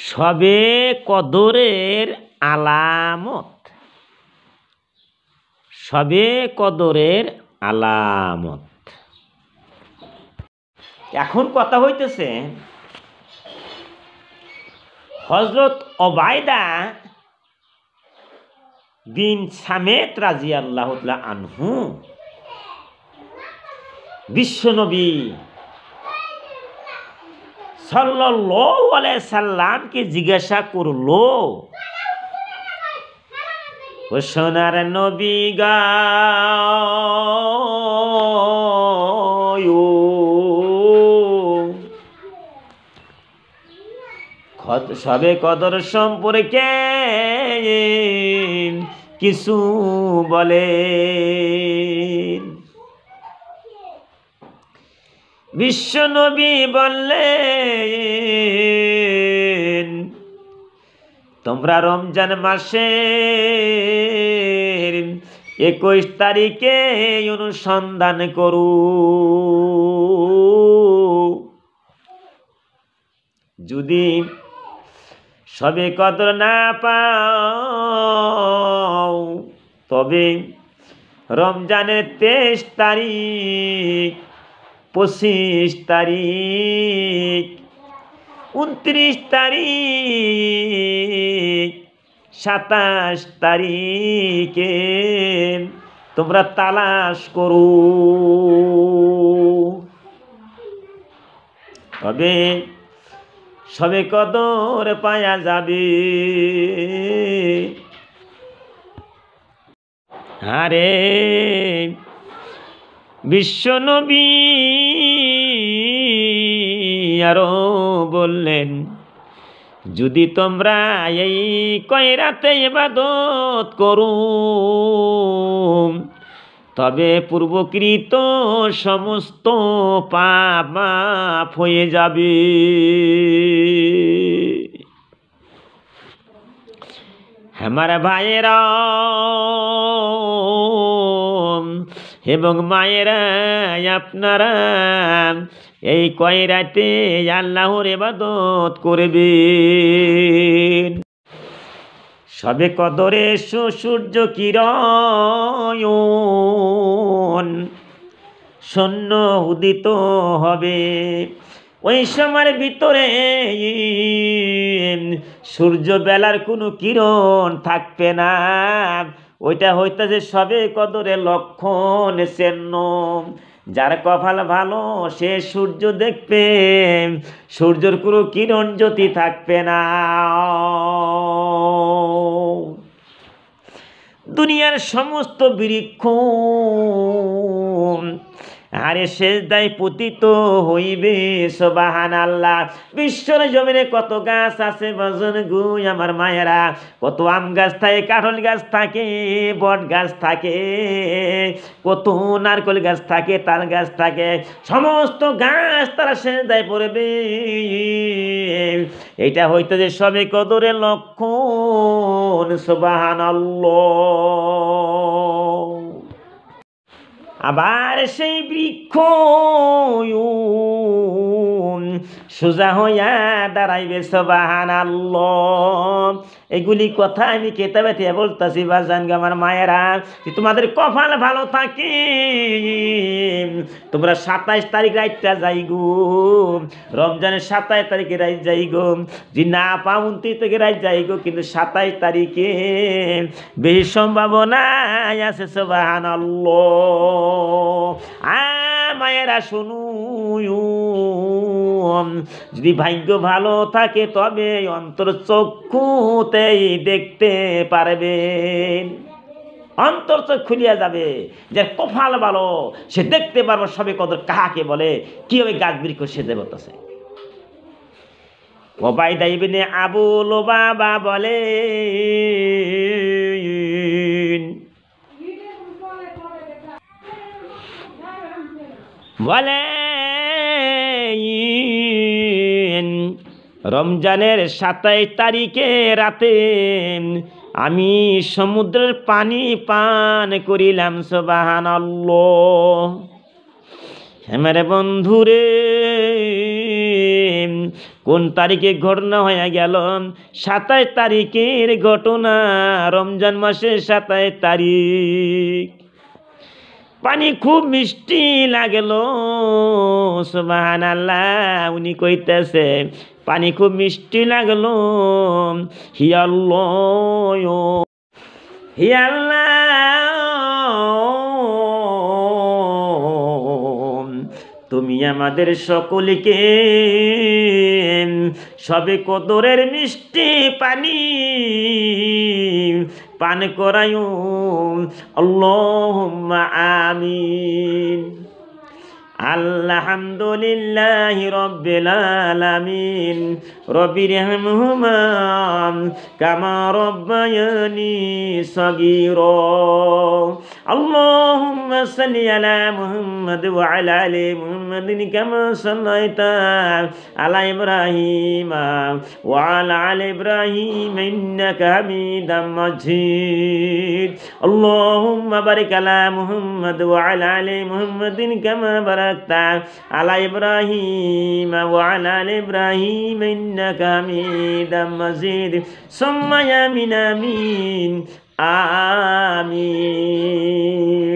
শবে কদরের আলামত। শবে কদরের আলামত। এখন কথা হইতেছে হযরত ওবায়দা বিন সামেত রাদিয়াল্লাহু তাআলা আনহু বিশ্বনবী সাল্লাল্লাহু আলাইহি সাল্লামকে জিজ্ঞাসা করলো, ও সোনার নবী গো, শবে কদর সম্পর্কে কিছু বলেন। বিশ্বনবী বললেন, তোমরা রমজান মাসের 21 তারিখে অনুসন্ধান করো। যদি শবে কদর না পাও তবে রমজানের 23 তারিখ, 25 তারিখ, 29 তারিখ, 27 তারিখে তোমরা তালাশ করো, তবে শবে কদর পাওয়া যাবে। আরে বিশ্বনবী আরো বললেন, যদি তোমরা এই কয় রাতে ইবাদত করো তবে পূর্বকৃত সমস্ত পাপ মাফ হয়ে যাবে। আমার ভাইয়েরা এবং মায়েরা, আপনারা এই কয় রাতে আল্লাহর ইবাদত করবেন। শবে কদরে সূর্য কিরণ শূন্য উদিত হবে, ওই সময়ের ভিতরে সূর্য বেলার কোনো কিরণ থাকবে না। ওইটা হইতেছে শবে কদরের লক্ষণ চিহ্ন। যার কপাল ভালো সে সূর্য দেখবে, সূর্যের কোনো কিরণ জ্যোতি থাকবে না। দুনিয়ার সমস্ত বৃক্ষ আরে সেজদায় পতিত হইবে, সুবহানাল্লাহ। বিশ্বর জমিনে কত গাছ আছে বাজন গো আমার মায়েরা, কত আম গাছ থাকে, কাঁঠাল গাছ থাকে, বট গাছ থাকে, কত নারকেল গাছ থাকে, তাল গাছ থাকে, সমস্ত গাছ তারা সেজদায় পড়বে। এটা হইতেছে শবে কদরের লক্ষণ, সুবহানাল্লাহ। আবার সেই বৃক্ষ সোজা হইয়া দাঁড়াইবে, সুবহানাল্লাহ। এগুলি কথা আমি কেতাবে থেকে বলতেছি বাজান গো আমার মায়েরা, তোমাদের কপাল ভালো থাকে তোমরা 27 তারিখ রাইতটা যাই গো, রমজানের 27 তারিখে রাইত যাই গো, যদি না পাও 29 তারিখে রাইত যাই গো, কিন্তু 27 তারিখে বেশি সম্ভাবনা আছে, সুবহানাল্লাহ। মায়েরা শুনু, যদি ভাগ্য ভালো থাকে তবে অন্তর চক্ষুতেই দেখতে পারবেন। অন্তর চোখ খুলিয়া যাবে, যার কপাল ভালো সে দেখতে পারবে শবে কদর কাহাকে বলে, কিভাবে গাছ বৃক্ষ সেজে বলতেছে। ওবায়দা ইবনে আবু লুবাবা বলে, রমজানের 27 তারিখে রাতে আমি সমুদ্রের পানি পান করিলাম, সুবহানাল্লাহ। আমার বন্ধুরে, কোন তারিখে ঘটনা হয়ে গেল? 27 তারিখের ঘটনা, রমজান মাসের 27 তারিখ। পানি খুব মিষ্টি লাগলো, সুবহানাল্লাহ। উনি কইতেছে পানি খুব মিষ্টি লাগলো। হি আল্লাহ, হি আল্লাহ, তুমি আমাদের সকলকে সবে কদরের মিষ্টি পানি পান করায়ু, আল্লাহুম্মা আমিন। আলহামদুলিল্লাহি রাব্বিল আলামিন। রব্বিরহামহুমা কামা রাব্বায়ানি সগীরা। আল্লাহুম্মা সাল্লি আলা মুহাম্মাদ ওয়া আলা আলি মুহাম্মাদিন কামা সাল্লাইতা আলা ইব্রাহিম ওয়া আলা আলি ইব্রাহিম ইন্নাকা হামিদাম মাজিদ। আল্লাহুম্মা বারিক আলা মুহাম্মাদ ওয়া আলা আলি মুহাম্মাদিন কামা বারাকতা আলা ইব্রাহিম ওয়া আলা আলি ইব্রাহিম ইন্নাকা হামিদাম মাজিদ। সুম্মা আমিন আমিন আমিন।